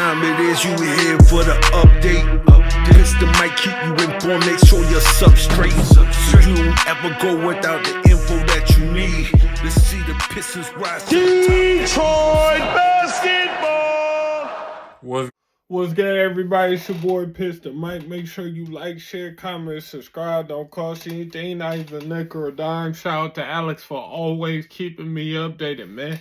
time it is, you here for the update. Piston mic keep you informed, make sure you're substrate. So you don't ever go without the info that you need. Let's see the Pistons rise to the top. Detroit basketball! What's good, everybody? It's your boy Piston Mike. Make sure you like, share, comment, subscribe. Don't cost you anything, not even a nickel or a dime. Shout out to Alex for always keeping me updated, man.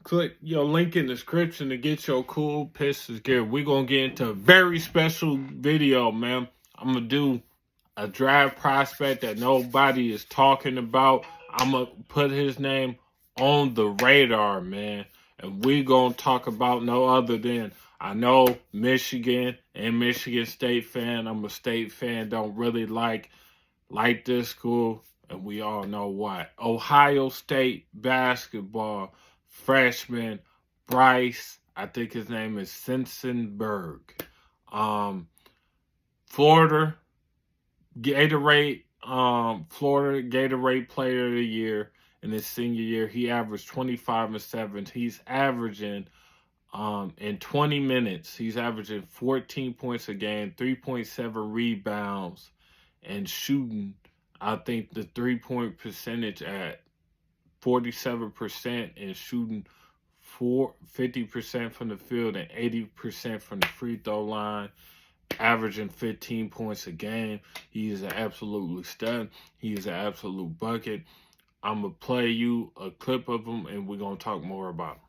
Click your link in the description to get your cool Pistons gear. We're going to get into a very special video, man. I'm going to do a draft prospect that nobody is talking about. I'm going to put his name on the radar, man. And we're going to talk about no other than, I know Michigan and Michigan State fan. I'm a State fan. Don't really like this school. And we all know why. Ohio State basketball freshman BRICE, I think his name is Sensabaugh. Florida Gatorade Player of the Year in his senior year. He averaged 25 and 7. He's averaging in 20 minutes, he's averaging 14 points a game, 3.7 rebounds, and shooting, I think, the three-point percentage at 47% and shooting 50% from the field and 80% from the free throw line, averaging 15 points a game. He is an absolute stud. He is an absolute bucket. I'm going to play you a clip of him, and we're going to talk more about him.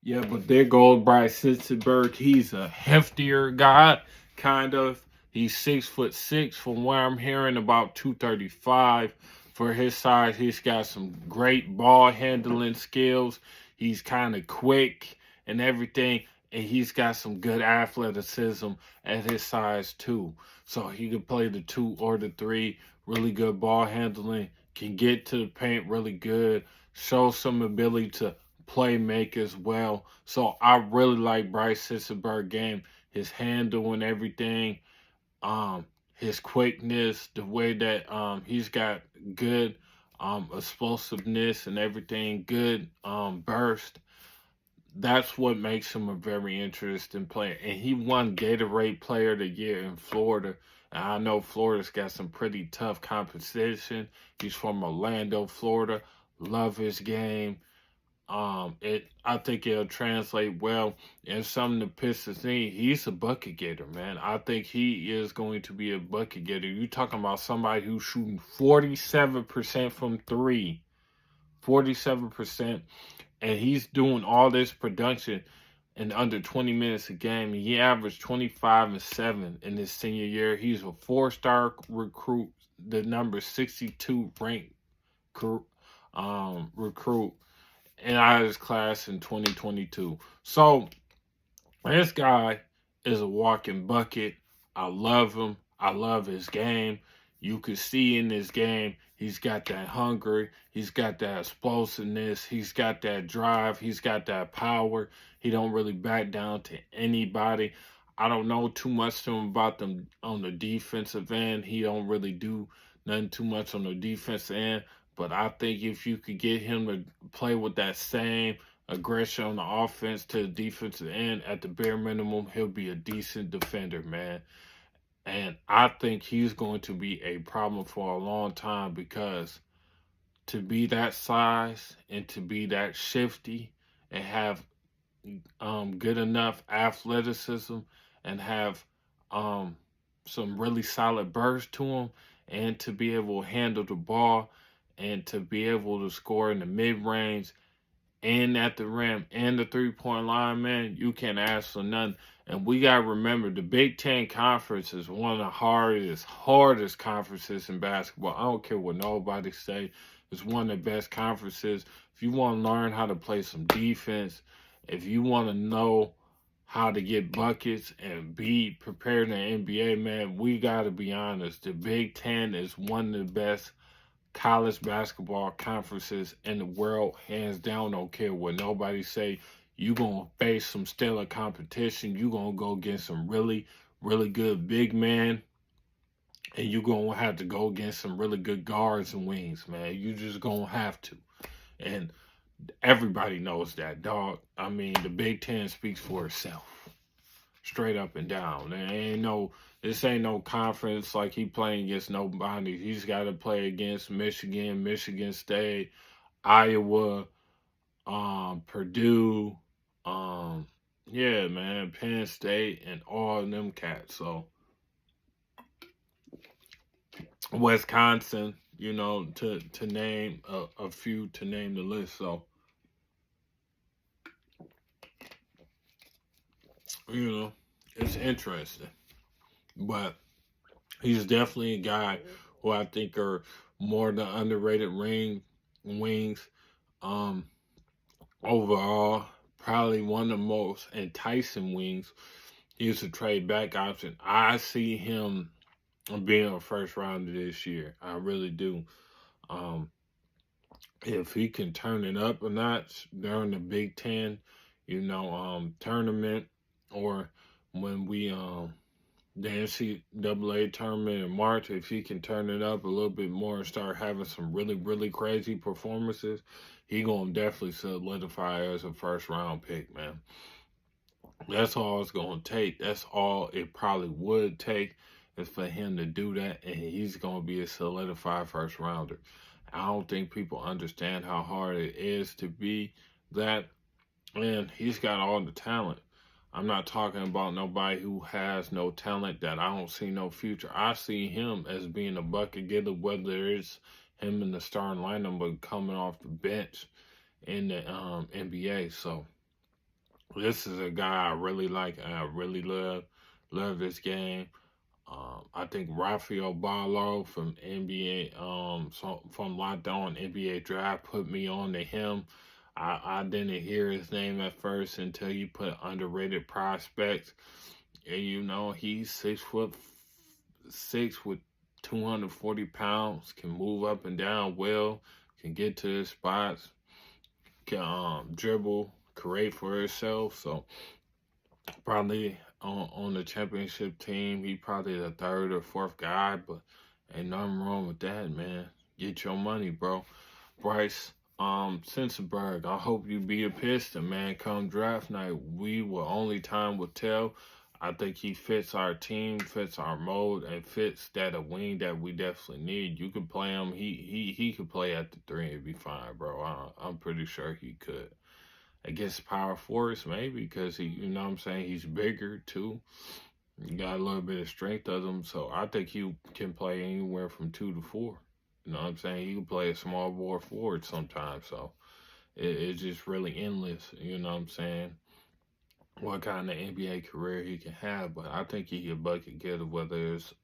Yeah, but there goes BRICE Sensabaugh. He's a heftier guy, kind of. He's 6'6", from where I'm hearing, about 235. For his size, he's got some great ball handling skills. He's kind of quick and everything, and he's got some good athleticism at his size too. So he can play the 2 or the 3. Really good ball handling. Can get to the paint really good. Show some ability to play make as well. So I really like BRICE Sensabaugh game. His handle and everything. His quickness, the way that he's got good explosiveness and everything, good burst. That's what makes him a very interesting player. And he won Gatorade Player of the Year in Florida. And I know Florida's got some pretty tough competition. He's from Orlando, Florida. Love his game. I think it'll translate well, and something the Pistons need. He's a bucket getter, man. I think he is going to be a bucket getter. You talking about somebody who's shooting 47% from 3, 47%, and he's doing all this production in under 20 minutes a game. He averaged 25 and 7 in his senior year. He's a 4-star recruit, the number 62 ranked recruit in out of his class in 2022. So this guy is a walking bucket. I love him. I love his game. You can see in his game, he's got that hunger. He's got that explosiveness. He's got that drive. He's got that power. He don't really back down to anybody. I don't know too much to him about them on the defensive end. He don't really do nothing too much on the defensive end. But I think if you could get him to play with that same aggression on the offense to the defensive end, at the bare minimum, he'll be a decent defender, man. And I think he's going to be a problem for a long time, because to be that size and to be that shifty and have good enough athleticism and have some really solid burst to him, and to be able to handle the ball and to be able to score in the mid-range, and at the rim and the 3-point line, man, you can't ask for nothing. And we got to remember, the Big Ten Conference is one of the hardest conferences in basketball. I don't care what nobody say. It's one of the best conferences. If you want to learn how to play some defense, if you want to know how to get buckets and be prepared in the NBA, man, we got to be honest. The Big Ten is one of the best college basketball conferences in the world, hands down. Don't care what nobody say. You gonna face some stellar competition. You gonna go against some really good big men, and you gonna have to go against some really good guards and wings, man. You just gonna have to, and everybody knows that, dog. I mean, the Big Ten speaks for itself, straight up and down. This ain't no conference like he playing against nobody. He's got to play against Michigan, Michigan State, Iowa, Purdue, yeah, man, Penn State, and all of them cats. So Wisconsin, to name a few, to name the list. So it's interesting. But he's definitely a guy who I think are more the underrated wings. Overall, probably one of the most enticing wings. He's a trade back option. I see him being a first rounder this year. I really do. If he can turn it up a notch during the Big Ten, tournament, or when we the NCAA tournament in March, if he can turn it up a little bit more and start having some really crazy performances, he gonna definitely solidify as a first round pick, man. That's all it's gonna take. That's all it probably would take, is for him to do that, and he's gonna be a solidified first rounder. I don't think people understand how hard it is to be that, and he's got all the talent. I'm not talking about nobody who has no talent that I don't see no future. I see him as being a bucket getter, whether it's him in the starting lineup but coming off the bench in the NBA. So this is a guy I really like. I really love this game. I think Rafael Barlow from NBA, from Locked On NBA Draft, put me on to him. I didn't hear his name at first until you put underrated prospects. And he's 6'6" with 240 pounds, can move up and down well, can get to his spots, can dribble, create for himself. So probably on the championship team, he probably the third or fourth guy, but ain't nothing wrong with that, man. Get your money, bro. BRICE Sensabaugh, I hope you be a Piston, man. Come draft night, only time will tell. I think he fits our team, fits our mold, and fits that a wing that we definitely need. You could play him. He could play at the 3 and be fine, bro. I'm pretty sure he could. Against power force, maybe, because he's bigger too. He got a little bit of strength of him, so I think he can play anywhere from 2 to 4. You know what I'm saying? He can play a small ball forward sometimes, so it's just really endless, you know what I'm saying, what kind of NBA career he can have. But I think he can bucket getter, whether it's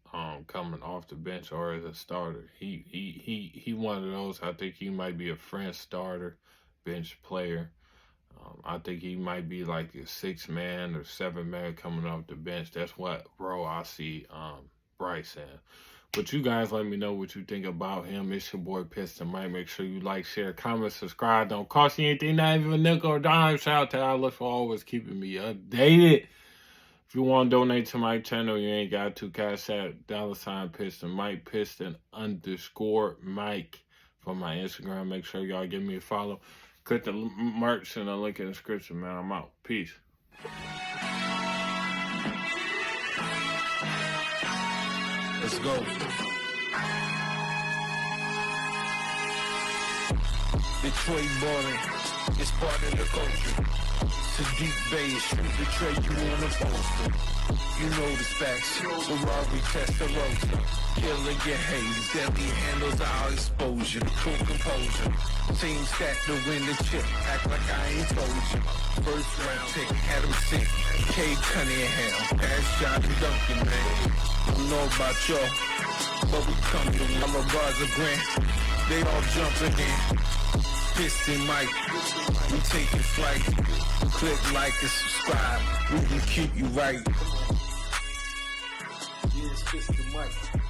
coming off the bench or as a starter. He one of those. I think he might be a French starter, bench player. I think he might be like a 6-man or 7-man coming off the bench. That's what role I see BRICE in. But you guys let me know what you think about him. It's your boy Piston Mike. Make sure you like, share, comment, subscribe. Don't cost you anything, not even a nickel or dime. Shout out to Alice for always keeping me updated. If you want to donate to my channel, you ain't got to. Cashapp, $ Piston Mike, Piston_Mike for my Instagram. Make sure y'all give me a follow. Click the merch and the link in the description, man. I'm out. Peace. Let's go. Detroit ballin'. It's part of the culture. It's a deep bass, shoot the tray you on a poster. You know the specs, Ferrari Testarossa. Killing your haze, deadly handles our exposure. Cool composure, team stack to win the chip. Act like I ain't told you. First round pick, had him sick. K. Cunningham, pass shot and Duncan, man. I don't know about y'all, but we come to Malabar's a grand. They all jumping in. Piston mic, we taking flight. Click like and subscribe, we can keep you right. Yeah, it's Piston mic.